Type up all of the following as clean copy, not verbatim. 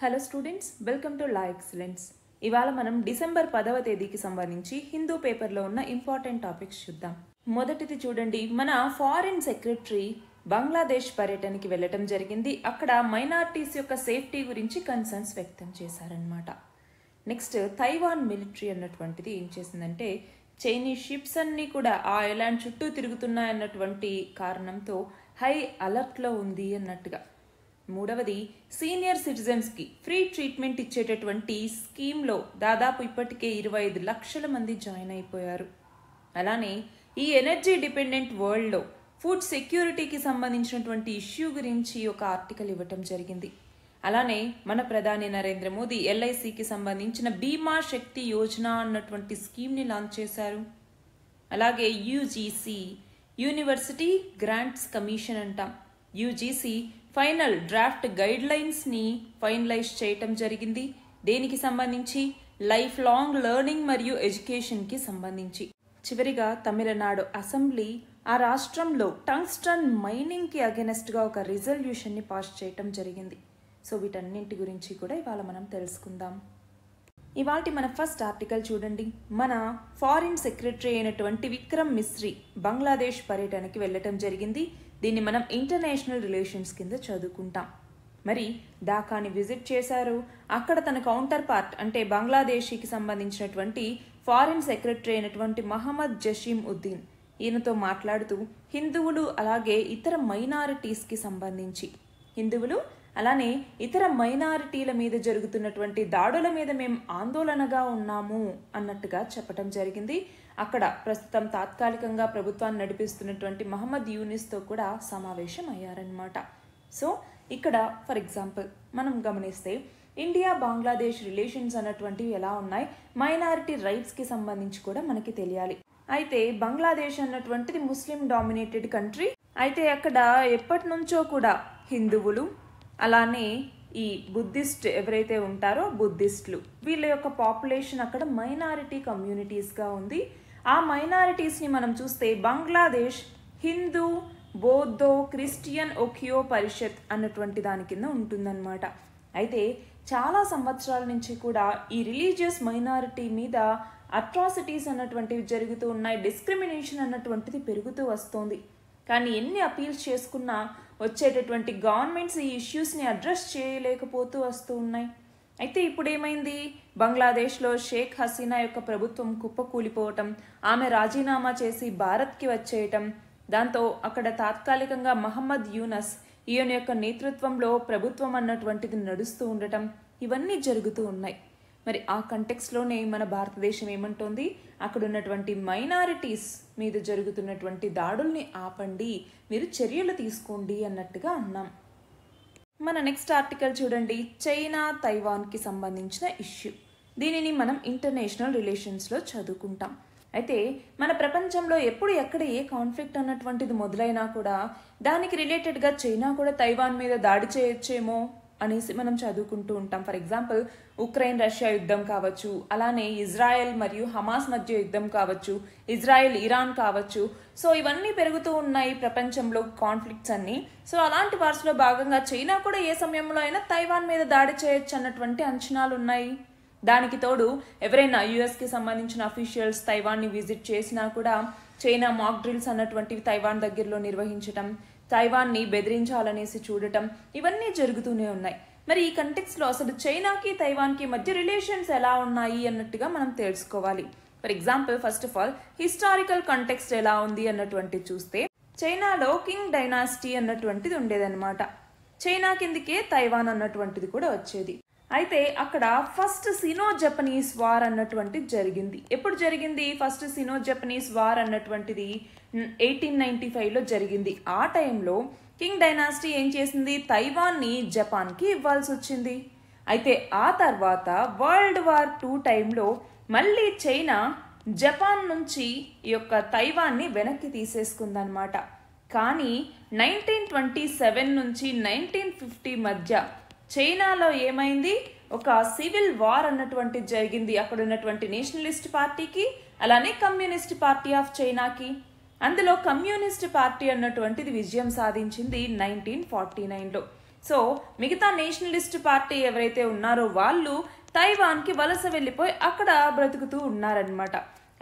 Hello students, welcome to law excellence. ఇవాళ మనం December 10వ తేదీకి సంబంధించి హిందూ పేపర్లో ఉన్న ఇంపార్టెంట్ టాపిక్స్ చూద్దాం. మొదటిది చూడండి, మన ఫారిన్ సెక్రటరీ బంగ్లాదేశ్ పర్యటనకి వెళ్ళటం జరిగింది. అక్కడ మైనారిటీస్ యొక్క సేఫ్టీ గురించి కన్సర్న్స్ వ్యక్తం చేశారనమాట. నెక్స్ట్, తైవాన్ మిలిటరీ అన్నటువంటిది ఏం చేసిందంటే చైనీస్ షిప్స్ అన్నీ కూడా ఆ ఐలాండ్ చుట్టూ తిరుగుతున్నాయన్నటువంటి కారణంతో హై అలర్ట్లో ఉంది అన్నట్టుగా. మూడవది, సీనియర్ సిటిజన్స్కి ఫ్రీ ట్రీట్మెంట్ ఇచ్చేటటువంటి స్కీమ్లో దాదాపు ఇప్పటికే 25 లక్షల మంది జాయిన్ అయిపోయారు. అలానే ఈ ఎనర్జీ డిపెండెంట్ వరల్డ్లో ఫుడ్ సెక్యూరిటీకి సంబంధించినటువంటి ఇష్యూ గురించి ఒక ఆర్టికల్ ఇవ్వటం జరిగింది. అలానే మన ప్రధాని నరేంద్ర మోదీ ఎల్ఐసికి సంబంధించిన బీమా శక్తి యోజన అన్నటువంటి స్కీమ్ని లాంచ్ చేశారు. అలాగే యూజీసీ, యూనివర్సిటీ గ్రాంట్స్ కమిషన్ అంటాం, యూజీసీ ఫైనల్ డ్రాఫ్ట్ గైడ్ లైన్స్ని ఫైనలైజ్ చేయటం జరిగింది. దేనికి సంబంధించి? లైఫ్ లాంగ్ లెర్నింగ్ మరియు ఎడ్యుకేషన్కి సంబంధించి. చివరిగా తమిళనాడు అసెంబ్లీ ఆ రాష్ట్రంలో టంగ్స్టన్ మైనింగ్కి అగెనెస్ట్గా ఒక రిజల్యూషన్ని పాస్ చేయటం జరిగింది. సో వీటన్నింటి గురించి కూడా ఇవాళ మనం తెలుసుకుందాం. ఇవాళ మన ఫస్ట్ ఆర్టికల్ చూడండి. మన ఫారిన్ సెక్రటరీ అయినటువంటి విక్రమ్ మిస్రీ బంగ్లాదేశ్ పర్యటనకి వెళ్ళటం జరిగింది. దీన్ని మనం ఇంటర్నేషనల్ రిలేషన్స్ కింద చదువుకుంటాం. మరి ఢాకాని విజిట్ చేశారు. అక్కడ తన కౌంటర్ పార్ట్ అంటే బంగ్లాదేశీకి సంబంధించినటువంటి ఫారిన్ సెక్రటరీ అయినటువంటి మహమ్మద్ జషీం ఉద్దీన్ ఈయనతో మాట్లాడుతూ హిందువులు అలాగే ఇతర మైనారిటీస్కి సంబంధించి హిందువులు అలానే ఇతర మైనారిటీల మీద జరుగుతున్నటువంటి దాడుల మీద మేము ఆందోళనగా ఉన్నాము అన్నట్టుగా చెప్పడం జరిగింది. అక్కడ ప్రస్తుతం తాత్కాలికంగా ప్రభుత్వాన్ని నడిపిస్తున్నటువంటి మహమ్మద్ యూనిస్తో కూడా సమావేశం అయ్యారనమాట. సో ఇక్కడ ఫర్ ఎగ్జాంపుల్ మనం గమనిస్తే ఇండియా బంగ్లాదేశ్ రిలేషన్స్ అన్నటువంటివి ఎలా ఉన్నాయి, మైనారిటీ రైట్స్కి సంబంధించి కూడా మనకి తెలియాలి. అయితే బంగ్లాదేశ్ అన్నటువంటిది ముస్లిం డామినేటెడ్ కంట్రీ. అయితే అక్కడ ఎప్పటి నుంచో కూడా హిందువులు అలానే ఈ బుద్ధిస్ట్ ఎవరైతే ఉంటారో బుద్ధిస్టులు వీళ్ళ యొక్క పాపులేషన్ అక్కడ మైనారిటీ కమ్యూనిటీస్గా ఉంది. ఆ మైనారిటీస్ని మనం చూస్తే బంగ్లాదేశ్ హిందూ బౌద్ధో క్రిస్టియన్ ఒకియో పరిషత్ అన్నటువంటి దాని కింద ఉంటుందన్నమాట. అయితే చాలా సంవత్సరాల నుంచి కూడా ఈ రిలీజియస్ మైనారిటీ మీద అట్రాసిటీస్ అన్నటువంటివి జరుగుతూ ఉన్నాయి. డిస్క్రిమినేషన్ అన్నటువంటిది పెరుగుతూ వస్తుంది. కానీ ఎన్ని అపీల్స్ చేసుకున్నా వచ్చేటటువంటి గవర్నమెంట్స్ ఈ ఇష్యూస్ని అడ్రస్ చేయలేకపోతూ వస్తూ ఉన్నాయి. అయితే ఇప్పుడు ఏమైంది, బంగ్లాదేశ్లో షేక్ హసీనా యొక్క ప్రభుత్వం కుప్పకూలిపోవటం, ఆమె రాజీనామా చేసి భారత్కి వచ్చేయటం, దాంతో అక్కడ తాత్కాలికంగా మహమ్మద్ యూనస్ ఈయన యొక్క నేతృత్వంలో ప్రభుత్వం అన్నటువంటిది నడుస్తూ ఉండటం, ఇవన్నీ జరుగుతూ ఉన్నాయి. మరి ఆ కంటెక్స్లోనే మన భారతదేశం ఏమంటోంది, అక్కడ ఉన్నటువంటి మైనారిటీస్ మీద జరుగుతున్నటువంటి దాడుల్ని ఆపండి, మీరు చర్యలు తీసుకోండి అన్నట్టుగా అన్నాం. మన నెక్స్ట్ ఆర్టికల్ చూడండి, చైనా తైవాన్కి సంబంధించిన ఇష్యూ. దీనిని మనం ఇంటర్నేషనల్ రిలేషన్స్లో చదువుకుంటాం. అయితే మన ప్రపంచంలో ఎప్పుడు ఎక్కడ ఏ కాన్ఫ్లిక్ట్ అన్నటువంటిది మొదలైనా కూడా దానికి రిలేటెడ్గా చైనా కూడా తైవాన్ మీద దాడి చేయొచ్చేమో అనేసి మనం చదువుకుంటూ ఉంటాం. ఫర్ ఎగ్జాంపుల్ ఉక్రెయిన్ రష్యా యుద్ధం కావచ్చు, అలానే ఇజ్రాయెల్ మరియు హమాస్ మధ్య యుద్ధం కావచ్చు, ఇజ్రాయెల్ ఇరాన్ కావచ్చు. సో ఇవన్నీ పెరుగుతూ ఉన్నాయి ప్రపంచంలో కాన్ఫ్లిక్ట్స్ అన్ని. సో అలాంటి వార్స్లో భాగంగా చైనా కూడా ఏ సమయంలో అయినా తైవాన్ మీద దాడి చేయొచ్చు అన్నటువంటి అంచనాలు ఉన్నాయి. దానికి తోడు ఎవరైనా యుఎస్కి సంబంధించిన అఫీషియల్స్ తైవాన్ని విజిట్ చేసినా కూడా చైనా మాక్ డ్రిల్స్ అన్నటువంటివి తైవాన్ దగ్గరలో నిర్వహించటం, తైవాన్ని బెదిరించాలనేసి చూడటం, ఇవన్నీ జరుగుతూనే ఉన్నాయి. మరి ఈ కంటెక్స్లో అసలు చైనాకి తైవాన్కి మధ్య రిలేషన్స్ ఎలా ఉన్నాయి అన్నట్టుగా మనం తెలుసుకోవాలి. For example first of all historical context ఎలా ఉంది అన్నటువంటి చూస్తే చైనాలో కింగ్ డైనాసిటీ అన్నటువంటిది ఉండేదన్నమాట. చైనా కిందికే తైవాన్ అన్నటువంటిది కూడా వచ్చేది. అయితే అక్కడ ఫస్ట్ సినో జపనీస్ వార్ అన్నటువంటిది జరిగింది. ఎప్పుడు జరిగింది ఫస్ట్ సినో జపనీస్ వార్ అన్నటువంటిది? 1895లో జరిగింది. ఆ టైంలో కింగ్ డైనాసిటీ ఏం చేసింది, తైవాన్ని జపాన్కి ఇవ్వాల్సి వచ్చింది. అయితే ఆ తర్వాత వరల్డ్ వార్ 2 టైంలో మళ్ళీ చైనా జపాన్ నుంచి ఈ యొక్క తైవాన్ని వెనక్కి తీసేసుకుందనమాట. కానీ 1927 నుంచి 1950 మధ్య చైనాలో ఏమైంది, ఒక సివిల్ వార్ అన్నటువంటిది జరిగింది. అక్కడ ఉన్నటువంటి నేషనలిస్ట్ పార్టీకి అలానే కమ్యూనిస్ట్ పార్టీ ఆఫ్ చైనాకి. అందులో కమ్యూనిస్ట్ పార్టీ అన్నటువంటిది విజయం సాధించింది 1949లో. సో మిగతా నేషనలిస్ట్ పార్టీ ఎవరైతే ఉన్నారో వాళ్ళు తైవాన్కి వలస వెళ్ళిపోయి అక్కడ బ్రతుకుతూ ఉన్నారనమాట.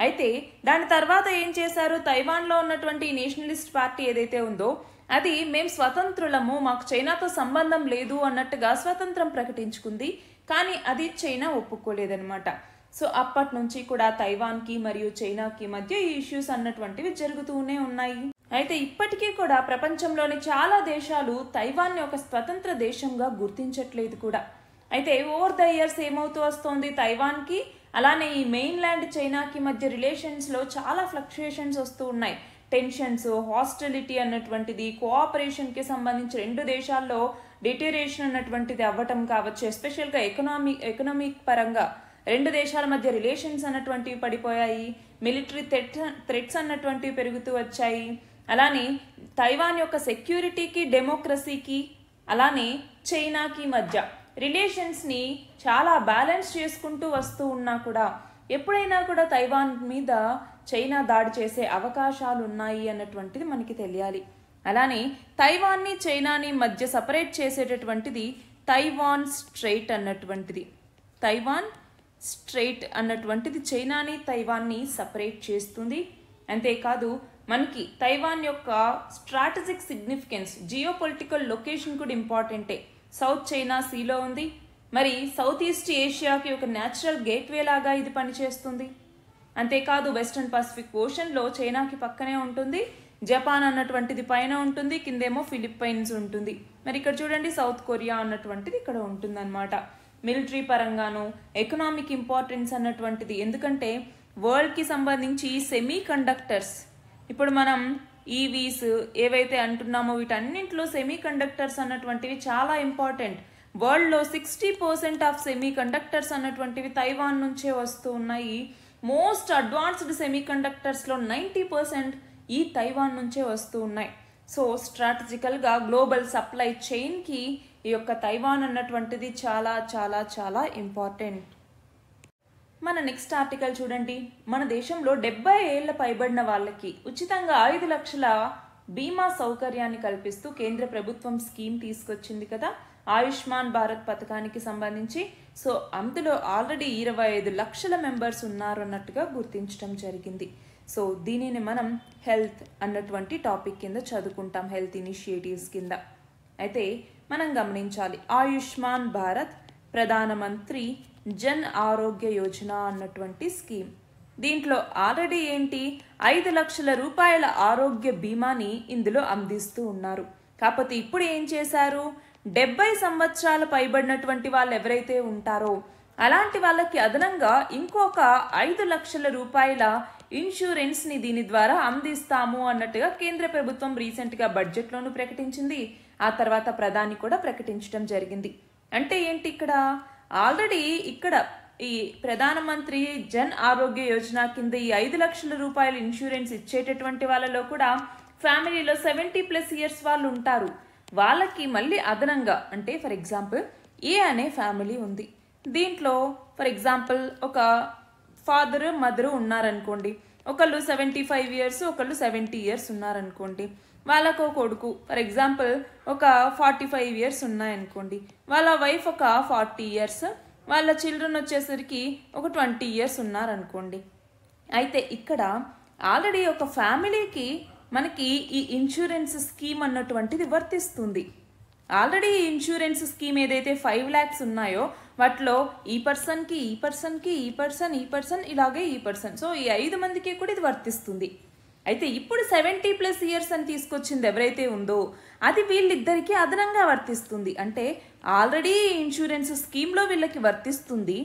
అయితే దాని తర్వాత ఏం చేశారు, తైవాన్లో ఉన్నటువంటి నేషనలిస్ట్ పార్టీ ఏదైతే ఉందో అది మేము స్వతంత్రులము, మాకు చైనాతో సంబంధం లేదు అన్నట్టుగా స్వతంత్రం ప్రకటించుకుంది. కానీ అది చైనా ఒప్పుకోలేదనమాట. సో అప్పటి నుంచి కూడా తైవాన్కి మరియు చైనాకి మధ్య ఈ ఇష్యూస్ అన్నటువంటివి జరుగుతూనే ఉన్నాయి. అయితే ఇప్పటికీ కూడా ప్రపంచంలోని చాలా దేశాలు తైవాన్ని ఒక స్వతంత్ర దేశంగా గుర్తించట్లేదు కూడా. అయితే ఓవర్ ద ఇయర్స్ ఏమవుతూ వస్తోంది, తైవాన్కి అలానే ఈ మెయిన్ ల్యాండ్ చైనాకి మధ్య రిలేషన్స్లో చాలా ఫ్లక్చుయేషన్స్ వస్తూ ఉన్నాయి. టెన్షన్స్, హాస్టిలిటీ అన్నటువంటిది, కోఆపరేషన్కి సంబంధించి రెండు దేశాల్లో డిటరేషన్ అన్నటువంటిది అవ్వటం కావచ్చు. ఎస్పెషల్గా ఎకనామిక్ పరంగా రెండు దేశాల మధ్య రిలేషన్స్ అన్నటువంటివి పడిపోయాయి. మిలిటరీ థ్రెట్స్ అన్నటువంటివి పెరుగుతూ వచ్చాయి. అలానే తైవాన్ యొక్క సెక్యూరిటీకి, డెమోక్రసీకి అలానే చైనాకి మధ్య రిలేషన్స్ని చాలా బ్యాలెన్స్ చేసుకుంటూ వస్తూ ఉన్నా కూడా ఎప్పుడైనా కూడా తైవాన్ మీద చైనా దాడి చేసే అవకాశాలు ఉన్నాయి అన్నటువంటిది మనకి తెలియాలి. అలానే తైవాన్ని చైనాని మధ్య సపరేట్ చేసేటటువంటిది తైవాన్ స్ట్రైట్ అన్నటువంటిది. తైవాన్ స్ట్రైట్ అన్నటువంటిది చైనాని తైవాన్ని సపరేట్ చేస్తుంది. అంతేకాదు మనకి తైవాన్ యొక్క స్ట్రాటజిక్ సిగ్నిఫికెన్స్, జియోపొలిటికల్ లొకేషన్ కూడా ఇంపార్టెంటే. సౌత్ చైనా సీలో ఉంది, మరి సౌత్ ఈస్ట్ ఏషియాకి ఒక న్యాచురల్ గేట్వే లాగా ఇది పనిచేస్తుంది. అంతేకాదు వెస్టర్న్ పసిఫిక్ ఓషన్లో చైనాకి పక్కనే ఉంటుంది, జపాన్ అన్నటువంటిది పైన ఉంటుంది, కిందేమో ఫిలిప్పైన్స్ ఉంటుంది. మరి ఇక్కడ చూడండి సౌత్ కొరియా అన్నటువంటిది ఇక్కడ ఉంటుందన్నమాట. మిలిటరీ పరంగాను ఎకనామిక్ ఇంపార్టెన్స్ అన్నటువంటిది, ఎందుకంటే వరల్డ్కి సంబంధించి సెమీ కండక్టర్స్, ఇప్పుడు మనం ఈవీస్ ఏవైతే అంటున్నామో వీటన్నింటిలో సెమీ కండక్టర్స్ అన్నటువంటివి చాలా ఇంపార్టెంట్. వరల్డ్లో 60% ఆఫ్ సెమీ కండక్టర్స్ అన్నటువంటివి తైవాన్ నుంచే వస్తూ ఉన్నాయి. మోస్ట్ అడ్వాన్స్డ్ సెమీ కండక్టర్స్లో 90% ఈ తైవాన్ నుంచే వస్తూ ఉన్నాయి. సో స్ట్రాటజికల్గా గ్లోబల్ సప్లై చైన్కి ఈ యొక్క తైవాన్ అన్నటువంటిది చాలా చాలా చాలా ఇంపార్టెంట్. మన నెక్స్ట్ ఆర్టికల్ చూడండి. మన దేశంలో 70 ఏళ్ల పైబడిన వాళ్ళకి ఉచితంగా 5 లక్షల బీమా సౌకర్యాన్ని కల్పిస్తూ కేంద్ర ప్రభుత్వం స్కీమ్ తీసుకొచ్చింది కదా, ఆయుష్మాన్ భారత్ పథకానికి సంబంధించి. సో అందులో ఆల్రెడీ 25 లక్షల మెంబర్స్ ఉన్నారు అన్నట్టుగా గుర్తించడం జరిగింది. సో దీనిని మనం హెల్త్ అన్నటువంటి టాపిక్ కింద చదువుకుంటాం, హెల్త్ ఇనిషియేటివ్స్ కింద. అయితే మనం గమనించాలి, ఆయుష్మాన్ భారత్ ప్రధానమంత్రి జన్ ఆరోగ్య యోజన అన్నటువంటి స్కీమ్. దీంట్లో ఆల్రెడీ ఏంటి 5 లక్షల రూపాయల ఆరోగ్య బీమాని ఇందులో అందిస్తూ ఉన్నారు. కాకపోతే ఇప్పుడు ఏం చేశారు, 70 సంవత్సరాల పైబడినటువంటి వాళ్ళు ఎవరైతే ఉంటారో అలాంటి వాళ్ళకి అదనంగా ఇంకొక 5 లక్షల రూపాయల ఇన్సూరెన్స్ని దీని ద్వారా అందిస్తాము అన్నట్టుగా కేంద్ర ప్రభుత్వం రీసెంట్గా బడ్జెట్లోనూ ప్రకటించింది. ఆ తర్వాత ప్రధాని కూడా ప్రకటించడం జరిగింది. అంటే ఏంటి, ఇక్కడ ఆల్రెడీ ఇక్కడ ఈ ప్రధానమంత్రి జన్ ఆరోగ్య యోజన కింద ఈ 5 లక్షల రూపాయల ఇన్సూరెన్స్ ఇచ్చేటటువంటి వాళ్ళలో కూడా ఫ్యామిలీలో 70+ ఇయర్స్ వాళ్ళు ఉంటారు. వాళ్ళకి మళ్ళీ అదనంగా, అంటే ఫర్ ఎగ్జాంపుల్ ఏ అనే ఫ్యామిలీ ఉంది, దీంట్లో ఫర్ ఎగ్జాంపుల్ ఒక ఫాదరు మదరు ఉన్నారనుకోండి, ఒకళ్ళు 75 ఇయర్స్ ఒకళ్ళు 70 ఇయర్స్ ఉన్నారనుకోండి, వాళ్ళకు కొడుకు ఫర్ ఎగ్జాంపుల్ ఒక 45 ఇయర్స్ ఉన్నాయనుకోండి, వాళ్ళ వైఫ్ ఒక 40 ఇయర్స్, వాళ్ళ చిల్డ్రన్ వచ్చేసరికి ఒక 20 ఇయర్స్ ఉన్నారనుకోండి. అయితే ఇక్కడ ఆల్రెడీ ఒక ఫ్యామిలీకి మనకి ఈ ఇన్సూరెన్స్ స్కీమ్ అన్నటువంటిది వర్తిస్తుంది. ఆల్రెడీ ఈ ఇన్సూరెన్స్ స్కీమ్ ఏదైతే 5 lakhs ఉన్నాయో వాటిలో ఈ పర్సన్కి ఈ పర్సన్కి ఈ పర్సన్ ఈ పర్సన్ ఇలాగే ఈ పర్సన్, సో ఈ 5 మందికి కూడా ఇది వర్తిస్తుంది. అయితే ఇప్పుడు 70+ ఇయర్స్ అని తీసుకొచ్చింది ఎవరైతే ఉందో అది వీళ్ళిద్దరికీ అదనంగా వర్తిస్తుంది. అంటే ఆల్రెడీ ఇన్సూరెన్స్ స్కీమ్లో వీళ్ళకి వర్తిస్తుంది,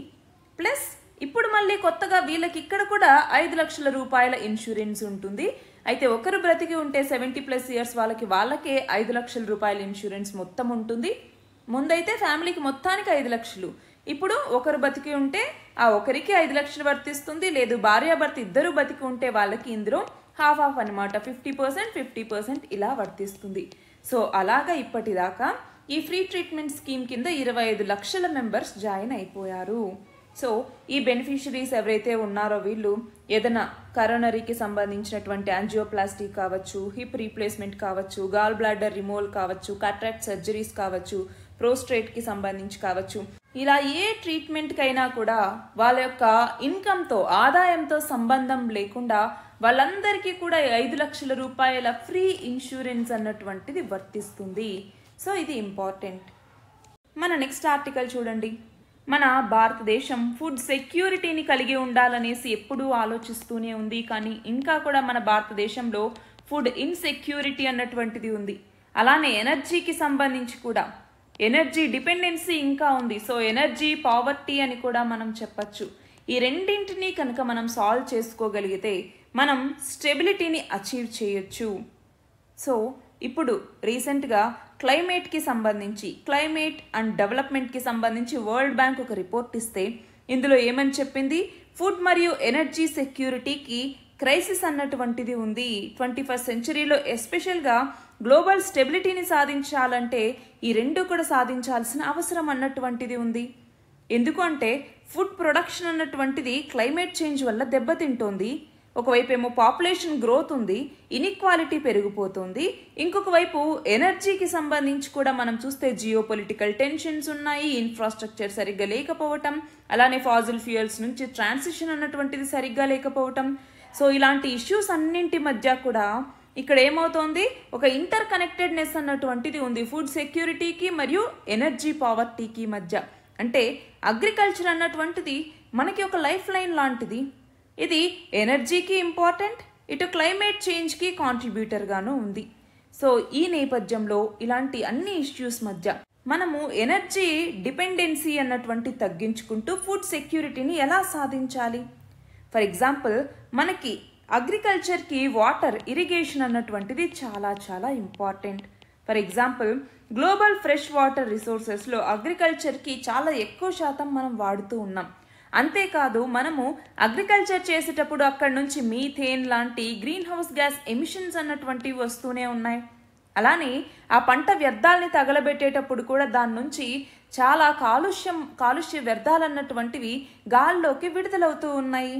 ప్లస్ ఇప్పుడు మళ్ళీ కొత్తగా వీళ్ళకి ఇక్కడ కూడా 5 లక్షల రూపాయల ఇన్సూరెన్స్ ఉంటుంది. అయితే ఒకరు బ్రతికి ఉంటే 70+ ఇయర్స్ వాళ్ళకే 5 లక్షల రూపాయల ఇన్సూరెన్స్ మొత్తం ఉంటుంది. ముందైతే ఫ్యామిలీకి మొత్తానికి 5 లక్షలు, ఇప్పుడు ఒకరు బతికి ఉంటే ఆ ఒకరికి 5 లక్షలు వర్తిస్తుంది. లేదు భార్యాభర్త ఇద్దరు బతికి ఉంటే వాళ్ళకి ఇందులో హాఫ్ అనమాట, 50% 50% ఇలా వర్తిస్తుంది. సో అలాగా ఇప్పటిదాకా ఈ ఫ్రీ ట్రీట్మెంట్ స్కీమ్ కింద 25 లక్షల మెంబర్స్ జాయిన్ అయిపోయారు. సో ఈ బెనిఫిషరీస్ ఎవరైతే ఉన్నారో వీళ్ళు ఏదైనా కరోనరీకి సంబంధించినటువంటి యాంజియోప్లాస్టీ కావచ్చు, హిప్ రీప్లేస్మెంట్ కావచ్చు, గాల్ బ్లాడర్ రిమూవల్ కావచ్చు, కాట్రాక్ట్ సర్జరీస్ కావచ్చు, ప్రోస్ట్రేట్కి సంబంధించి కావచ్చు, ఇలా ఏ ట్రీట్మెంట్కైనా కూడా వాళ్ళ యొక్క ఇన్కమ్తో, ఆదాయంతో సంబంధం లేకుండా వాళ్ళందరికీ కూడా 5 లక్షల రూపాయల ఫ్రీ ఇన్సూరెన్స్ అన్నటువంటిది వర్తిస్తుంది. సో ఇది ఇంపార్టెంట్. మన నెక్స్ట్ ఆర్టికల్ చూడండి. మన భారతదేశం ఫుడ్ సెక్యూరిటీని కలిగి ఉండాలనేసి ఎప్పుడూ ఆలోచిస్తూనే ఉంది. కానీ ఇంకా కూడా మన భారతదేశంలో ఫుడ్ ఇన్సెక్యూరిటీ అన్నటువంటిది ఉంది. అలానే ఎనర్జీకి సంబంధించి కూడా ఎనర్జీ డిపెండెన్సీ ఇంకా ఉంది. సో ఎనర్జీ పావర్టీ అని కూడా మనం చెప్పచ్చు. ఈ రెండింటినీ కనుక మనం సాల్వ్ చేసుకోగలిగితే మనం స్టెబిలిటీని అచీవ్ చేయొచ్చు. సో ఇప్పుడు రీసెంట్గా క్లైమేట్కి సంబంధించి, క్లైమేట్ అండ్ డెవలప్మెంట్కి సంబంధించి వరల్డ్ బ్యాంక్ ఒక రిపోర్ట్ ఇస్తే ఇందులో ఏమని చెప్పింది, ఫుడ్ మరియు ఎనర్జీ సెక్యూరిటీకి క్రైసిస్ అన్నటువంటిది ఉంది. 21st సెంచరీలో ఎస్పెషల్గా గ్లోబల్ స్టెబిలిటీని సాధించాలంటే ఈ రెండు కూడా సాధించాల్సిన అవసరం అన్నటువంటిది ఉంది. ఎందుకంటే ఫుడ్ ప్రొడక్షన్ అన్నటువంటిది క్లైమేట్ చేంజ్ వల్ల దెబ్బతింటోంది. ఒకవైపు ఏమో పాపులేషన్ గ్రోత్ ఉంది, ఇన్ఈక్వాలిటీ పెరిగిపోతుంది. ఇంకొక వైపు ఎనర్జీకి సంబంధించి కూడా మనం చూస్తే జియో పొలిటికల్ టెన్షన్స్ ఉన్నాయి, ఇన్ఫ్రాస్ట్రక్చర్ సరిగ్గా లేకపోవటం, అలానే ఫాజిల్ ఫ్యూయల్స్ నుంచి ట్రాన్సిషన్ అన్నటువంటిది సరిగ్గా లేకపోవటం. సో ఇలాంటి ఇష్యూస్ అన్నింటి మధ్య కూడా ఇక్కడ ఏమవుతోంది, ఒక ఇంటర్ కనెక్టెడ్నెస్ అన్నటువంటిది ఉంది ఫుడ్ సెక్యూరిటీకి మరియు ఎనర్జీ పావర్టీకి మధ్య. అంటే అగ్రికల్చర్ అన్నటువంటిది మనకి ఒక లైఫ్ లైన్ లాంటిది. ఇది ఎనర్జీకి ఇంపార్టెంట్, ఇటు క్లైమేట్ చేంజ్కి కాంట్రిబ్యూటర్గాను ఉంది. సో ఈ నేపథ్యంలో ఇలాంటి అన్ని ఇష్యూస్ మధ్య మనము ఎనర్జీ డిపెండెన్సీ అన్నటువంటి తగ్గించుకుంటూ ఫుడ్ సెక్యూరిటీని ఎలా సాధించాలి? ఫర్ ఎగ్జాంపుల్ మనకి అగ్రికల్చర్కి వాటర్, ఇరిగేషన్ అన్నటువంటిది చాలా చాలా important. For example global fresh water రిసోర్సెస్లో అగ్రికల్చర్కి చాలా ఎక్కువ శాతం మనం వాడుతూ ఉన్నాం. అంతేకాదు మనము అగ్రికల్చర్ చేసేటప్పుడు అక్కడ నుంచి మీథేన్ లాంటి గ్రీన్ హౌస్ గ్యాస్ ఎమిషన్స్ అన్నటువంటివి వస్తూనే ఉన్నాయి. అలానే ఆ పంట వ్యర్థాలని తగలబెట్టేటప్పుడు కూడా దాని నుంచి చాలా కాలుష్య వ్యర్థాలు అన్నటువంటివి గాల్లోకి విడుదలవుతూ ఉన్నాయి.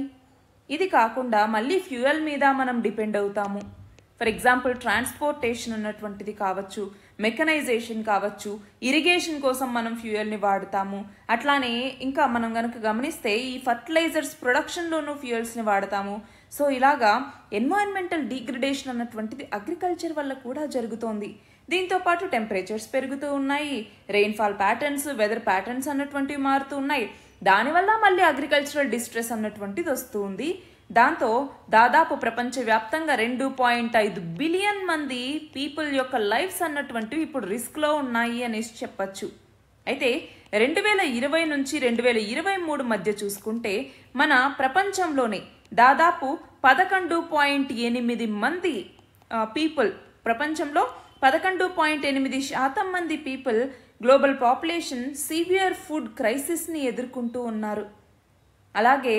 ఇది కాకుండా మళ్ళీ ఫ్యూయల్ మీద మనం డిపెండ్ అవుతాము. ఫర్ ఎగ్జాంపుల్ ట్రాన్స్పోర్టేషన్ అన్నటువంటిది కావచ్చు, మెకనైజేషన్ కావచ్చు, ఇరిగేషన్ కోసం మనం ఫ్యూయల్ని వాడతాము. అట్లానే ఇంకా మనం కనుక గమనిస్తే ఈ ఫర్టిలైజర్స్ ప్రొడక్షన్లోనూ ఫ్యూయల్స్ని వాడతాము. సో ఇలాగా ఎన్వైరన్మెంటల్ డిగ్రేడేషన్ అన్నటువంటిది అగ్రికల్చర్ వల్ల కూడా జరుగుతోంది. దీంతో పాటు టెంపరేచర్స్ పెరుగుతూ ఉన్నాయి, రెయిన్ఫాల్ ప్యాటర్న్స్, వెదర్ ప్యాటర్న్స్ అన్నటువంటివి మారుతూ ఉన్నాయి. దానివల్ల మళ్ళీ అగ్రికల్చరల్ డిస్ట్రెస్ అన్నటువంటిది వస్తుంది. దాంతో దాదాపు ప్రపంచవ్యాప్తంగా 2.5 బిలియన్ మంది పీపుల్ యొక్క లైఫ్స్ అన్నటువంటివి ఇప్పుడు రిస్క్లో ఉన్నాయి అనేసి చెప్పచ్చు. అయితే 2020 నుంచి 2023 మధ్య చూసుకుంటే మన ప్రపంచంలోనే దాదాపు 11.8 మంది పీపుల్, ప్రపంచంలో 11.8% మంది people global population severe food క్రైసిస్ని ఎదుర్కొంటూ ఉన్నారు. అలాగే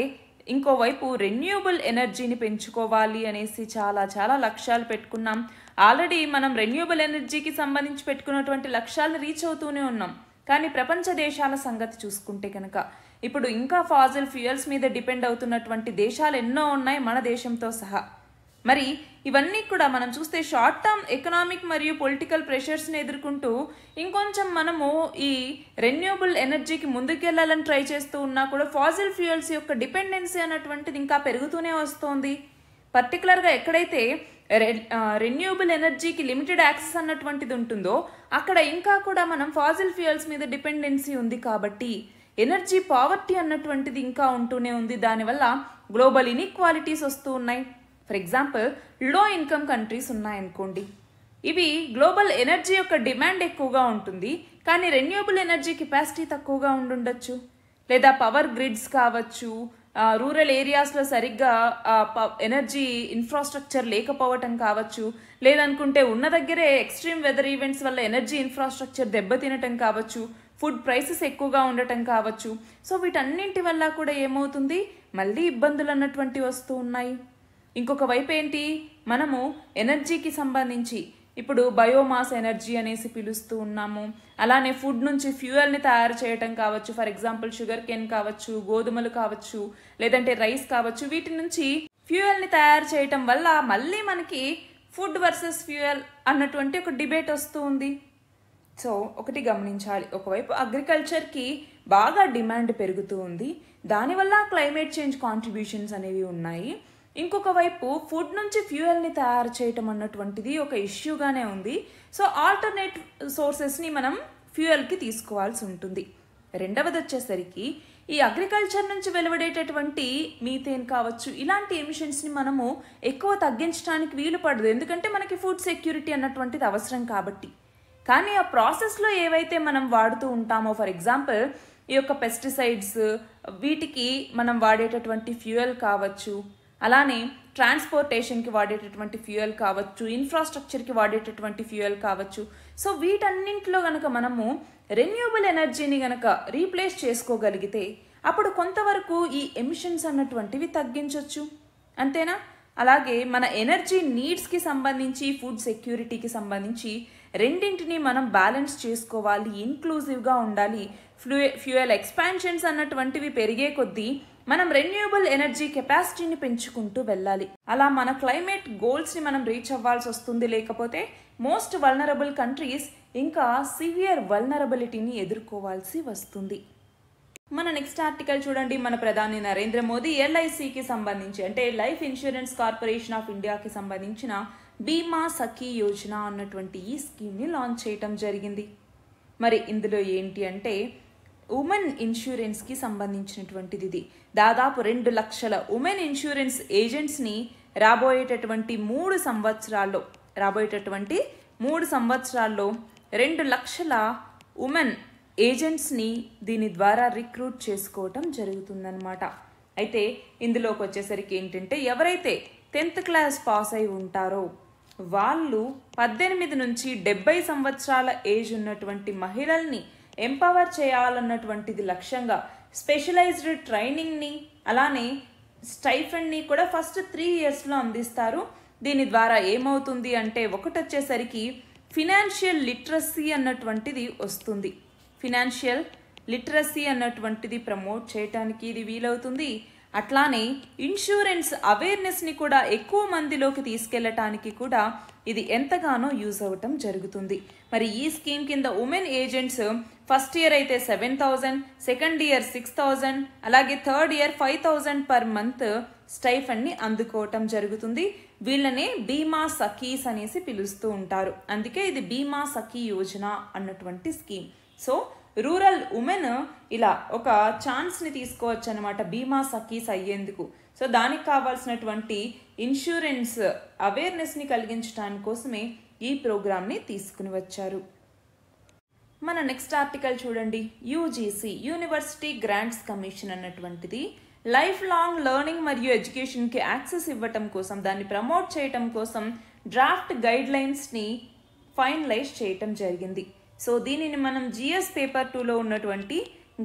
ఇంకోవైపు రెన్యూబుల్ ఎనర్జీని పెంచుకోవాలి అనేసి చాలా చాలా లక్ష్యాలు పెట్టుకున్నాం. ఆల్రెడీ మనం రెన్యూబుల్ ఎనర్జీకి సంబంధించి పెట్టుకున్నటువంటి లక్ష్యాలను రీచ్ అవుతూనే ఉన్నాం. కానీ ప్రపంచ దేశాల సంగతి చూసుకుంటే కనుక ఇప్పుడు ఇంకా ఫాజిల్ ఫ్యూయల్స్ మీద డిపెండ్ అవుతున్నటువంటి దేశాలు ఎన్నో ఉన్నాయి, మన దేశంతో సహా. మరి ఇవన్నీ కూడా మనం చూస్తే షార్ట్ టర్మ్ ఎకనామిక్ మరియు పొలిటికల్ ప్రెషర్స్ని ఎదుర్కొంటూ ఇంకొంచెం మనము ఈ రెన్యూబుల్ ఎనర్జీకి ముందుకెళ్లాలని ట్రై చేస్తూ ఉన్నా కూడా ఫాజిల్ ఫ్యూయల్స్ యొక్క డిపెండెన్సీ అన్నటువంటిది ఇంకా పెరుగుతూనే వస్తోంది. పర్టికులర్గా ఎక్కడైతే రెన్యూబుల్ ఎనర్జీకి లిమిటెడ్ యాక్సెస్ అన్నటువంటిది ఉంటుందో అక్కడ ఇంకా కూడా మనం ఫాజిల్ ఫ్యూయల్స్ మీద డిపెండెన్సీ ఉంది. కాబట్టి ఎనర్జీ పావర్టీ అన్నటువంటిది ఇంకా ఉంటూనే ఉంది. దానివల్ల గ్లోబల్ ఇన్ఈక్వాలిటీస్ వస్తూ ఉన్నాయి. ఫర్ ఎగ్జాంపుల్ లో ఇన్కమ్ కంట్రీస్ ఉన్నాయనుకోండి, ఇవి గ్లోబల్ ఎనర్జీ యొక్క డిమాండ్ ఎక్కువగా ఉంటుంది, కానీ రెన్యూబుల్ ఎనర్జీ కెపాసిటీ తక్కువగా ఉండుండొచ్చు. లేదా పవర్ గ్రిడ్స్ కావచ్చు, రూరల్ ఏరియాస్లో సరిగ్గా ఎనర్జీ ఇన్ఫ్రాస్ట్రక్చర్ లేకపోవటం కావచ్చు, లేదనుకుంటే ఉన్న దగ్గరే ఎక్స్ట్రీమ్ వెదర్ ఈవెంట్స్ వల్ల ఎనర్జీ ఇన్ఫ్రాస్ట్రక్చర్ దెబ్బతినటం కావచ్చు, ఫుడ్ ప్రైసెస్ ఎక్కువగా ఉండటం కావచ్చు. సో వీటన్నింటి వల్ల కూడా ఏమవుతుంది, మళ్ళీ ఇబ్బందులు అన్నటువంటివి వస్తూ ఉన్నాయి. ఇంకొక వైపు ఏంటి, మనము ఎనర్జీకి సంబంధించి ఇప్పుడు బయోమాస్ ఎనర్జీ అనేసి పిలుస్తూ ఉన్నాము. అలానే ఫుడ్ నుంచి ఫ్యూయల్ని తయారు చేయటం కావచ్చు, ఫర్ ఎగ్జాంపుల్ షుగర్ కేన్ కావచ్చు, గోధుమలు కావచ్చు, లేదంటే రైస్ కావచ్చు, వీటి నుంచి ఫ్యూయల్ని తయారు చేయటం వల్ల మళ్ళీ మనకి ఫుడ్ వర్సెస్ ఫ్యూయల్ అన్నటువంటి ఒక డిబేట్ వస్తూ ఉంది. సో ఒకటి గమనించాలి, ఒకవైపు అగ్రికల్చర్కి బాగా డిమాండ్ పెరుగుతూ ఉంది, దానివల్ల క్లైమేట్ చేంజ్ కాంట్రిబ్యూషన్స్ అనేవి ఉన్నాయి. ఇంకొక వైపు ఫుడ్ నుంచి ఫ్యూయల్ని తయారు చేయటం అన్నటువంటిది ఒక ఇష్యూగానే ఉంది. సో ఆల్టర్నేట్ సోర్సెస్ని మనం ఫ్యూయల్కి తీసుకోవాల్సి ఉంటుంది. రెండవది వచ్చేసరికి ఈ అగ్రికల్చర్ నుంచి వెలువడేటటువంటి మీథేన్ కావచ్చు, ఇలాంటి ఎమిషన్స్ని మనము ఎక్కువ తగ్గించడానికి వీలు పడదు, ఎందుకంటే మనకి ఫుడ్ సెక్యూరిటీ అన్నటువంటిది అవసరం కాబట్టి. కానీ ఆ ప్రాసెస్లో ఏవైతే మనం వాడుతూ ఉంటామో, ఫర్ ఎగ్జాంపుల్ ఈ యొక్క పెస్టిసైడ్స్, వీటికి మనం వాడేటటువంటి ఫ్యూయల్ కావచ్చు, అలానే ట్రాన్స్పోర్టేషన్కి వాడేటటువంటి ఫ్యూయల్ కావచ్చు, ఇన్ఫ్రాస్ట్రక్చర్కి వాడేటటువంటి ఫ్యూయల్ కావచ్చు. సో వీటన్నింటిలో గనక మనము రెన్యూబుల్ ఎనర్జీని గనక రీప్లేస్ చేసుకోగలిగితే అప్పుడు కొంతవరకు ఈ ఎమిషన్స్ అన్నటువంటివి తగ్గించవచ్చు, అంతేనా? అలాగే మన ఎనర్జీ నీడ్స్కి సంబంధించి, ఫుడ్ సెక్యూరిటీకి సంబంధించి రెండింటిని మనం బ్యాలెన్స్ చేసుకోవాలి, ఇన్క్లూజివ్గా ఉండాలి. ఫ్యూయల్ ఎక్స్పాన్షన్స్ అన్నటువంటివి పెరిగే కొద్దీ మనం రెన్యూబుల్ ఎనర్జీ కెపాసిటీని పెంచుకుంటూ వెళ్ళాలి. అలా మన క్లైమేట్ గోల్స్ని మనం రీచ్ అవ్వాల్సి వస్తుంది. లేకపోతే మోస్ట్ వల్నరబుల్ కంట్రీస్ ఇంకా సివియర్ వల్నరబిలిటీని ఎదుర్కోవాల్సి వస్తుంది. మన నెక్స్ట్ ఆర్టికల్ చూడండి. మన ప్రధాని నరేంద్ర మోదీ ఎల్ఐసికి సంబంధించి, అంటే లైఫ్ ఇన్సూరెన్స్ కార్పొరేషన్ ఆఫ్ ఇండియాకి సంబంధించిన బీమా సఖీ యోజన అన్నటువంటి ఈ స్కీమ్ని లాంచ్ చేయటం జరిగింది. మరి ఇందులో ఏంటి అంటే ఉమెన్ ఇన్సూరెన్స్కి సంబంధించినటువంటిది. ఇది దాదాపు 2 లక్షల ఉమెన్ ఇన్సూరెన్స్ ఏజెంట్స్ని రాబోయేటటువంటి 3 సంవత్సరాల్లో 2 లక్షల ఉమెన్ ఏజెంట్స్ని దీని ద్వారా రిక్రూట్ చేసుకోవటం జరుగుతుందన్నమాట. అయితే ఇందులోకి వచ్చేసరికి ఏంటంటే ఎవరైతే 10th క్లాస్ పాస్ అయి ఉంటారో వాళ్ళు 18 నుంచి 70 సంవత్సరాల ఏజ్ ఉన్నటువంటి మహిళల్ని ఎంపవర్ చేయాలన్నటువంటిది లక్ష్యంగా స్పెషలైజ్డ్ ట్రైనింగ్ని, అలానే స్టైఫండ్ని కూడా ఫస్ట్ 3 ఇయర్స్లో అందిస్తారు. దీని ద్వారా ఏమవుతుంది అంటే ఒకటి వచ్చేసరికి ఫినాన్షియల్ లిటరసీ అన్నటువంటిది వస్తుంది. ఫినాన్షియల్ లిటరసీ అన్నటువంటిది ప్రమోట్ చేయడానికి ఇది వీలవుతుంది. అట్లానే ఇన్సూరెన్స్ అవేర్నెస్ని కూడా ఎక్కువ మందిలోకి తీసుకెళ్లటానికి కూడా ఇది ఎంతగానో యూజ్ అవ్వటం జరుగుతుంది. మరి ఈ స్కీమ్ కింద ఉమెన్ ఏజెంట్స్ ఫస్ట్ ఇయర్ అయితే 7,000, సెకండ్ ఇయర్ 6,000, అలాగే థర్డ్ ఇయర్ 5,000 పర్ మంత్ స్టైఫండ్ని అందుకోవటం జరుగుతుంది. వీళ్ళనే బీమా సఖీస్ అనేసి పిలుస్తూ ఉంటారు. అందుకే ఇది బీమా సఖీ యోజన అన్నటువంటి స్కీమ్. సో రూరల్ ఉమెన్ ఇలా ఒక ఛాన్స్ని తీసుకోవచ్చు అనమాట బీమా సఖీస్ అయ్యేందుకు. సో దానికి కావాల్సినటువంటి ఇన్సూరెన్స్ అవేర్నెస్ని కలిగించడానికి కోసమే ఈ ప్రోగ్రామ్ని తీసుకుని వచ్చారు. మన నెక్స్ట్ ఆర్టికల్ చూడండి. యూజీసీ యూనివర్సిటీ గ్రాంట్స్ కమిషన్ అన్నటువంటిది లైఫ్ లాంగ్ లెర్నింగ్ మరియు ఎడ్యుకేషన్కి యాక్సెస్ ఇవ్వటం కోసం, దాన్ని ప్రమోట్ చేయటం కోసం డ్రాఫ్ట్ గైడ్ లైన్స్ని ఫైనలైజ్ చేయటం జరిగింది. సో దీనిని మనం జిఎస్ పేపర్ 2లో ఉన్నటువంటి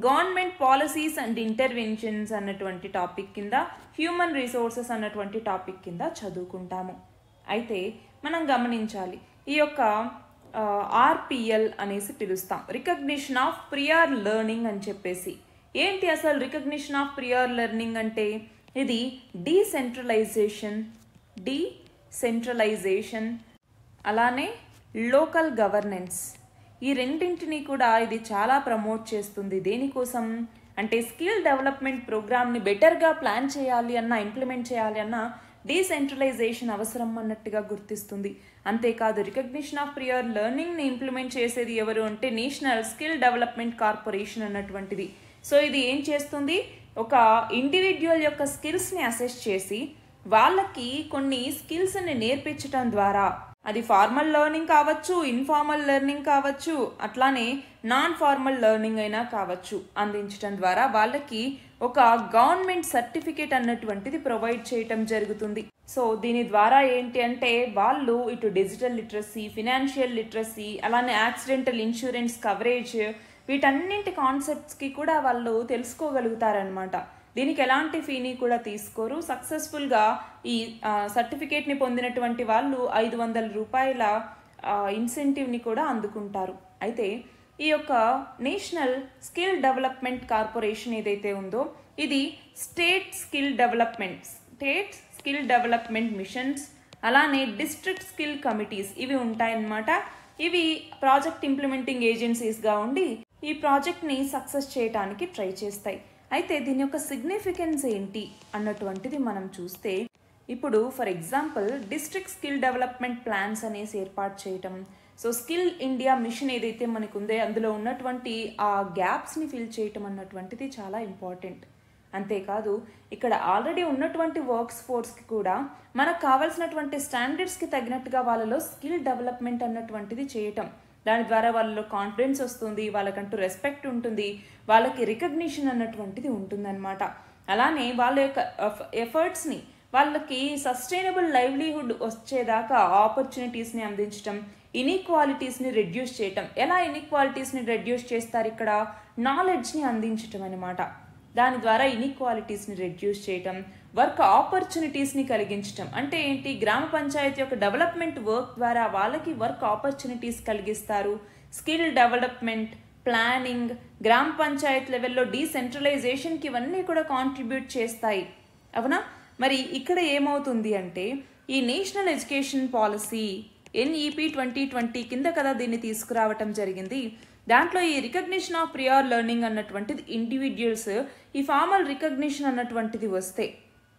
గవర్నమెంట్ పాలసీస్ అండ్ ఇంటర్వెన్షన్స్ అన్నటువంటి టాపిక్ కింద, హ్యూమన్ రిసోర్సెస్ అన్నటువంటి టాపిక్ కింద చదువుకుంటాము. అయితే మనం గమనించాలి, ఈ యొక్క ఆర్పిఎల్ అనేసి పిలుస్తాం, రికగ్నిషన్ ఆఫ్ ప్రియర్ లెర్నింగ్ అని చెప్పేసి. ఏంటి అసలు రికగ్నిషన్ ఆఫ్ ప్రియర్ లెర్నింగ్ అంటే? ఇది డీసెంట్రలైజేషన్ అలానే లోకల్ గవర్నెన్స్, ఈ రెండింటిని కూడా ఇది చాలా ప్రమోట్ చేస్తుంది. దేనికోసం అంటే స్కిల్ డెవలప్మెంట్ ప్రోగ్రామ్ని బెటర్గా ప్లాన్ చేయాలి అన్నా, ఇంప్లిమెంట్ చేయాలి అన్నా డీసెంట్రలైజేషన్ అవసరం అన్నట్టుగా గుర్తిస్తుంది. అంతేకాదు రికగ్నిషన్ ఆఫ్ ప్రియర్ లెర్నింగ్ని ఇంప్లిమెంట్ చేసేది ఎవరు అంటే నేషనల్ స్కిల్ డెవలప్మెంట్ కార్పొరేషన్ అన్నటువంటిది. సో ఇది ఏం చేస్తుంది, ఒక ఇండివిజువల్ యొక్క స్కిల్స్ని అసెస్ చేసి వాళ్ళకి కొన్ని స్కిల్స్ని నేర్పించడం ద్వారా, అది ఫార్మల్ లెర్నింగ్ కావచ్చు, ఇన్ఫార్మల్ లెర్నింగ్ కావచ్చు, అట్లానే నాన్ ఫార్మల్ లెర్నింగ్ అయినా కావచ్చు, అందించడం ద్వారా వాళ్ళకి ఒక గవర్నమెంట్ సర్టిఫికేట్ అన్నటువంటిది ప్రొవైడ్ చేయటం జరుగుతుంది. సో దీని ద్వారా ఏంటి అంటే వాళ్ళు ఇటు డిజిటల్ లిటరసీ, ఫినాన్షియల్ లిటరసీ, అలానే యాక్సిడెంటల్ ఇన్సూరెన్స్ కవరేజ్, వీటన్నింటి కాన్సెప్ట్స్కి కూడా వాళ్ళు తెలుసుకోగలుగుతారనమాట. దీనికి ఎలాంటి ఫీని కూడా తీసుకోరు. సక్సెస్ఫుల్గా ఈ సర్టిఫికేట్ని పొందినటువంటి వాళ్ళు 500 రూపాయల ఇన్సెంటివ్ని కూడా అందుకుంటారు. అయితే ఈ యొక్క నేషనల్ స్కిల్ డెవలప్మెంట్ కార్పొరేషన్ ఏదైతే ఉందో ఇది స్టేట్ స్కిల్ డెవలప్మెంట్ మిషన్స్ అలానే డిస్ట్రిక్ట్ స్కిల్ కమిటీస్ ఇవి ఉంటాయన్నమాట. ఇవి ప్రాజెక్ట్ ఇంప్లిమెంటింగ్ ఏజెన్సీస్గా ఉండి ఈ ప్రాజెక్ట్ని సక్సెస్ చేయడానికి ట్రై చేస్తాయి. అయితే దీని యొక్క సిగ్నిఫికెన్స్ ఏంటి అన్నటువంటిది మనం చూస్తే ఇప్పుడు for example district skill development plans అనేసి ఏర్పాటు చేయటం, సో స్కిల్ ఇండియా మిషన్ ఏదైతే మనకు ఉందో అందులో ఉన్నటువంటి ఆ గ్యాప్స్ని ఫిల్ చేయటం అన్నటువంటిది చాలా ఇంపార్టెంట్. అంతేకాదు ఇక్కడ ఆల్రెడీ ఉన్నటువంటి వర్క్స్ ఫోర్స్కి కూడా మనకు కావాల్సినటువంటి స్టాండర్డ్స్కి తగినట్టుగా వాళ్ళలో స్కిల్ డెవలప్మెంట్ అన్నటువంటిది చేయటం, దాని ద్వారా వాళ్ళలో కాన్ఫిడెన్స్ వస్తుంది, వాళ్ళకంటూ రెస్పెక్ట్ ఉంటుంది, వాళ్ళకి రికగ్నిషన్ అన్నటువంటిది ఉంటుందన్నమాట. అలానే వాళ్ళ యొక్క ఎఫర్ట్స్ని వాళ్ళకి సస్టైనబుల్ లైవ్లీహుడ్ వచ్చేదాకా ఆపర్చునిటీస్ని అందించడం, ఇన్ఈక్వాలిటీస్ని రెడ్యూస్ చేయటం. ఎలా ఇన్ఈక్వాలిటీస్ని రెడ్యూస్ చేస్తారు? ఇక్కడ నాలెడ్జ్ని అందించటం అనమాట. దాని ద్వారా ఇన్ఈక్వాలిటీస్ని రెడ్యూస్ చేయటం, వర్క్ ఆపర్చునిటీస్ని కలిగించటం. అంటే ఏంటి? గ్రామ పంచాయతీ యొక్క డెవలప్మెంట్ వర్క్ ద్వారా వాళ్ళకి వర్క్ ఆపర్చునిటీస్ కలిగిస్తారు. స్కిల్ డెవలప్మెంట్, ప్లానింగ్, గ్రామ పంచాయత్ లెవెల్లో డీసెంట్రలైజేషన్కి ఇవన్నీ కూడా కాంట్రిబ్యూట్ చేస్తాయి. అవునా? మరి ఇక్కడ ఏమవుతుంది అంటే ఈ నేషనల్ ఎడ్యుకేషన్ పాలసీ NEP 2020 కింద కదా దీన్ని తీసుకురావటం జరిగింది. దాంట్లో ఈ రికగ్నిషన్ ఆఫ్ ప్రియర్ లెర్నింగ్ అన్నటువంటిది ఇండివిజువల్స్ ఈ ఫార్మల్ రికగ్నిషన్ అన్నటువంటిది వస్తే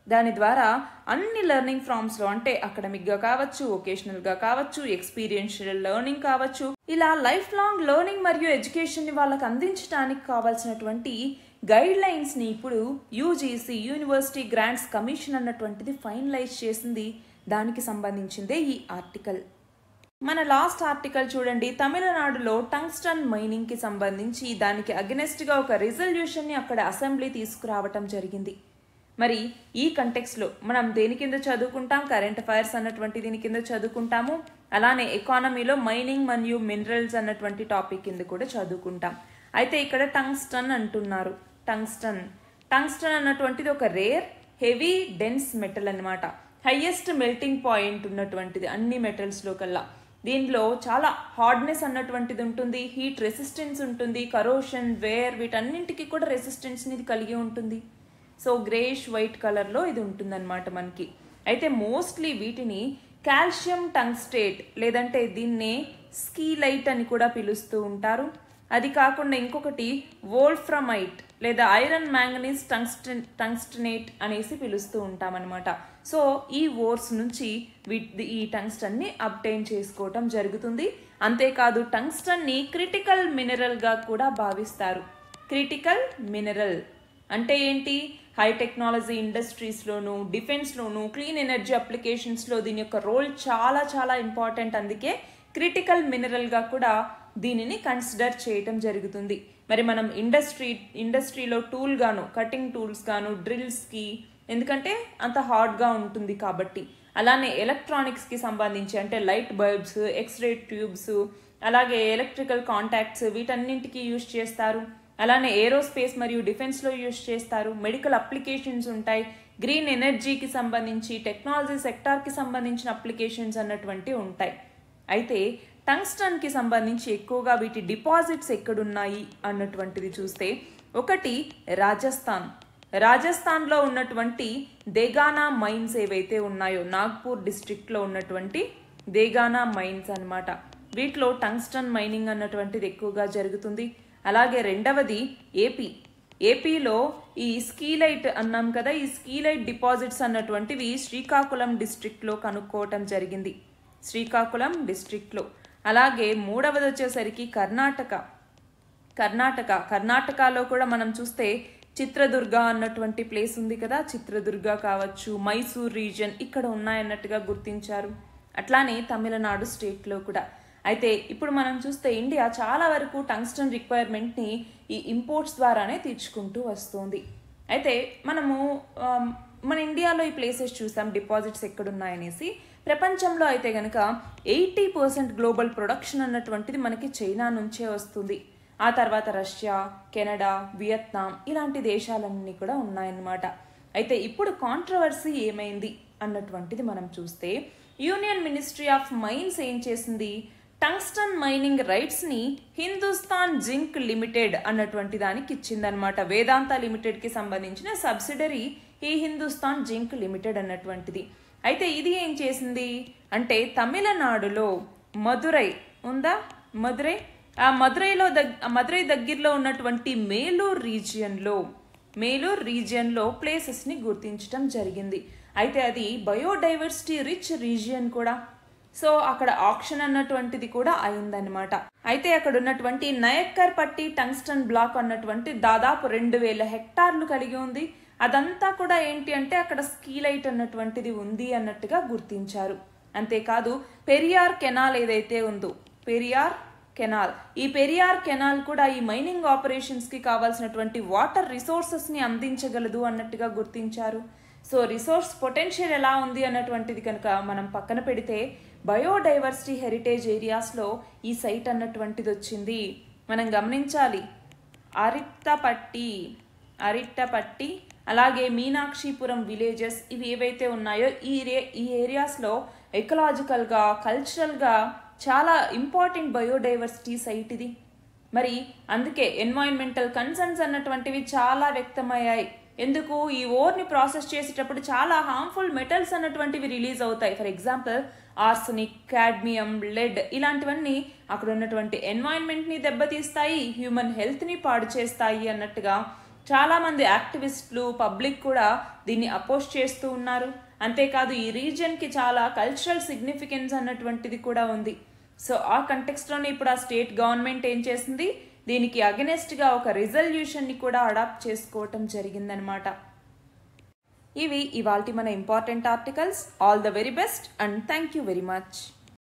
దాని ద్వారా అన్ని లెర్నింగ్ ఫార్మ్స్లో అంటే అకాడమిక్గా కావచ్చు, వొకేషనల్గా కావచ్చు, ఎక్స్పీరియన్షియల్ లెర్నింగ్ కావచ్చు, ఇలా లైఫ్ లాంగ్ లెర్నింగ్ మరియు ఎడ్యుకేషన్ని వాళ్ళకి అందించడానికి కావాల్సినటువంటి గైడ్ లైన్స్ని ఇప్పుడు UGC యూనివర్సిటీ గ్రాంట్స్ కమిషన్ అన్నటువంటిది ఫైనలైజ్ చేసింది. దానికి సంబంధించిందే ఈ ఆర్టికల్. మన లాస్ట్ ఆర్టికల్ చూడండి, తమిళనాడులో టంగ్స్టన్ మైనింగ్కి సంబంధించి దానికి అగెనెస్ట్గా ఒక రిజల్యూషన్ని అక్కడ అసెంబ్లీ తీసుకురావటం జరిగింది. మరి ఈ కంటెక్స్లో మనం దేని కింద చదువుకుంటాం? కరెంట్ అఫైర్స్ అన్నటువంటి దీని కింద చదువుకుంటాము. అలానే ఎకానమీలో మైనింగ్ మరియు మినరల్స్ అన్నటువంటి టాపిక్ కింద కూడా చదువుకుంటాం. అయితే ఇక్కడ టంగ్స్టన్ అంటున్నారు. టంగ్స్టన్ అన్నటువంటిది ఒక రేర్ హెవీ డెన్స్ మెటల్ అన్నమాట. హైయెస్ట్ మెల్టింగ్ పాయింట్ ఉన్నటువంటిది అన్ని మెటల్స్లో కల్లా. దీనిలో చాలా హార్డ్నెస్ అన్నటువంటిది ఉంటుంది, హీట్ రెసిస్టెన్స్ ఉంటుంది, కరోషన్, వేర్ వీటన్నింటికి కూడా రెసిస్టెన్స్ని ఇది కలిగి ఉంటుంది. సో గ్రేష్ వైట్ కలర్లో ఇది ఉంటుందన్నమాట మనకి. అయితే మోస్ట్లీ వీటిని కాల్షియం టంగ్స్టేట్ లేదంటే దీన్నే స్కీలైట్ అని కూడా పిలుస్తూ ఉంటారు. అది కాకుండా ఇంకొకటి వోల్ఫ్రమైట్ లేదా ఐరన్ మ్యాంగనీస్ టంగ్స్టనేట్ అనేసి పిలుస్తూ ఉంటామన్నమాట. సో ఈ ఓర్స్ నుంచి ఈ టంగ్స్టన్ని అబ్టైన్ చేసుకోవటం జరుగుతుంది. అంతేకాదు టంగ్స్టన్ని క్రిటికల్ మినరల్గా కూడా భావిస్తారు. క్రిటికల్ మినరల్ అంటే ఏంటి? హై టెక్నాలజీ ఇండస్ట్రీస్లోను, డిఫెన్స్లోను, క్లీన్ ఎనర్జీ అప్లికేషన్స్లో దీని యొక్క రోల్ చాలా చాలా ఇంపార్టెంట్. అందుకే క్రిటికల్ మినరల్గా కూడా దీనిని కన్సిడర్ చేయటం జరుగుతుంది. మరి మనం ఇండస్ట్రీలో టూల్ గాను, కటింగ్ టూల్స్ గాను, డ్రిల్స్కి, ఎందుకంటే అంత హార్డ్గా ఉంటుంది కాబట్టి. అలానే ఎలక్ట్రానిక్స్కి సంబంధించి అంటే లైట్ బల్బ్స్, ఎక్స్రే ట్యూబ్స్, అలాగే ఎలక్ట్రికల్ కాంటాక్ట్స్ వీటన్నింటికి యూజ్ చేస్తారు. అలానే ఏరోస్పేస్ మరియు డిఫెన్స్లో యూజ్ చేస్తారు. మెడికల్ అప్లికేషన్స్ ఉంటాయి. గ్రీన్ ఎనర్జీకి సంబంధించి, టెక్నాలజీ సెక్టార్కి సంబంధించిన అప్లికేషన్స్ అన్నటువంటి ఉంటాయి. అయితే టంగ్స్టన్కి సంబంధించి ఎక్కువగా వీటి డిపాజిట్స్ ఎక్కడున్నాయి అన్నటువంటిది చూస్తే ఒకటి రాజస్థాన్లో ఉన్నటువంటి దేగానా మైన్స్ ఏవైతే ఉన్నాయో, నాగ్పూర్ డిస్ట్రిక్ట్లో ఉన్నటువంటి దేగానా మైన్స్ అన్నమాట. వీటిలో టంగ్స్టన్ మైనింగ్ అన్నటువంటిది ఎక్కువగా జరుగుతుంది. అలాగే రెండవది ఏపీలో ఈ స్కీలైట్ అన్నాం కదా, ఈ స్కీలైట్ డిపాజిట్స్ అన్నటువంటివి శ్రీకాకుళం డిస్ట్రిక్ట్లో కనుక్కోవటం జరిగింది. శ్రీకాకుళం డిస్ట్రిక్ట్లో. అలాగే మూడవది వచ్చేసరికి కర్ణాటకలో కూడా మనం చూస్తే చిత్రదుర్గ అన్నటువంటి ప్లేస్ ఉంది కదా, చిత్రదుర్గ కావచ్చు, మైసూర్ రీజన్ ఇక్కడ ఉన్నాయన్నట్టుగా గుర్తించారు. అట్లానే తమిళనాడు స్టేట్లో కూడా. అయితే ఇప్పుడు మనం చూస్తే ఇండియా చాలా వరకు టంగ్స్టన్ రిక్వైర్మెంట్ని ఈ ఇంపోర్ట్స్ ద్వారానే తీర్చుకుంటూ వస్తుంది. అయితే మనము మన ఇండియాలో ఈ ప్లేసెస్ చూసాం డిపాజిట్స్ ఎక్కడున్నాయనేసి. ప్రపంచంలో అయితే కనుక 80% గ్లోబల్ ప్రొడక్షన్ అన్నటువంటిది మనకి చైనా నుంచే వస్తుంది. ఆ తర్వాత రష్యా, కెనడా, వియత్నాం ఇలాంటి దేశాలన్నీ కూడా ఉన్నాయన్నమాట. అయితే ఇప్పుడు కాంట్రవర్సీ ఏమైంది అన్నటువంటిది మనం చూస్తే యూనియన్ మినిస్ట్రీ ఆఫ్ మైన్స్ ఏం చేసింది? టంగ్స్టన్ మైనింగ్ రైట్స్ ని హిందుస్థాన్ జింక్ లిమిటెడ్ అన్నటువంటి దానికి ఇచ్చిందనమాట. వేదాంత లిమిటెడ్ కి సంబంధించిన సబ్సిడరీ ఈ హిందుస్థాన్ జింక్ లిమిటెడ్ అన్నటువంటిది. అయితే ఇది ఏం చేసింది అంటే తమిళనాడులో మదురై ఉందా, మదురై దగ్గరలో ఉన్నటువంటి మేలూర్ రీజియన్ లో ప్లేసెస్ ని గుర్తించడం జరిగింది. అయితే అది బయోడైవర్సిటీ రిచ్ రీజియన్ కూడా. సో అక్కడ ఆక్షన్ అన్నటువంటిది కూడా అయిందనమాట. అయితే అక్కడ ఉన్నటువంటి నయక్కర్ పట్టి టంగ్స్టన్ బ్లాక్ అన్నటువంటి దాదాపు 2000 హెక్టార్లు కలిగి ఉంది. అదంతా కూడా ఏంటి అంటే అక్కడ స్కీలైట్ అన్నటువంటిది ఉంది అన్నట్టుగా గుర్తించారు. అంతేకాదు పెరియార్ కెనాల్ ఏదైతే ఉందో, ఈ పెరియార్ కెనాల్ కూడా ఈ మైనింగ్ ఆపరేషన్స్ కి కావాల్సినటువంటి వాటర్ రిసోర్సెస్ ని అందించగలదు అన్నట్టుగా గుర్తించారు. సో రిసోర్స్ పొటెన్షియల్ ఎలా ఉంది అన్నటువంటిది కనుక మనం పక్కన పెడితే బయోడైవర్సిటీ హెరిటేజ్ ఏరియాస్ లో ఈ సైట్ అన్నటువంటిది వచ్చింది. మనం గమనించాలి, అరిట్టపట్టి అలాగే మీనాక్షిపురం విలేజెస్ ఇవి ఏవైతే ఉన్నాయో ఈ ఏరియాస్ లో ఎకలాజికల్ గా కల్చరల్ గా చాలా ఇంపార్టెంట్ బయోడైవర్సిటీ సైట్ ఇది. మరి అందుకే ఎన్వైరన్మెంటల్ కన్సర్న్స్ అన్నటువంటివి చాలా వ్యక్తమయ్యాయి. ఎందుకు, ఈ ఓర్ ని ప్రాసెస్ చేసేటప్పుడు చాలా హార్మ్ఫుల్ మెటల్స్ అన్నటువంటివి రిలీజ్ అవుతాయి. For example arsenic, cadmium, lead ఇలాంటివన్నీ అక్కడ ఉన్నటువంటి ఎన్వైరన్మెంట్ ని దెబ్బతీస్తాయి, హ్యూమన్ హెల్త్ ని పాడు చేస్తాయి అన్నట్టుగా చాలా మంది యాక్టివిస్టులు, పబ్లిక్ కూడా దీన్ని అపోజ్ చేస్తూ ఉన్నారు. అంతేకాదు ఈ రీజియన్ కి చాలా కల్చరల్ సిగ్నిఫికెన్స్ అన్నటువంటిది కూడా ఉంది. సో ఆ కంటెక్స్ట్ లోనే ఇప్పుడు ఆ స్టేట్ గవర్నమెంట్ ఏం చేసింది, దీనికి అగెనెస్ట్ గా ఒక రిజల్యూషన్ ని కూడా అడాప్ట్ చేసుకోవటం జరిగిందనమాట. ఇవి ఇవాల్టి మన important articles. All the very best and thank you very much.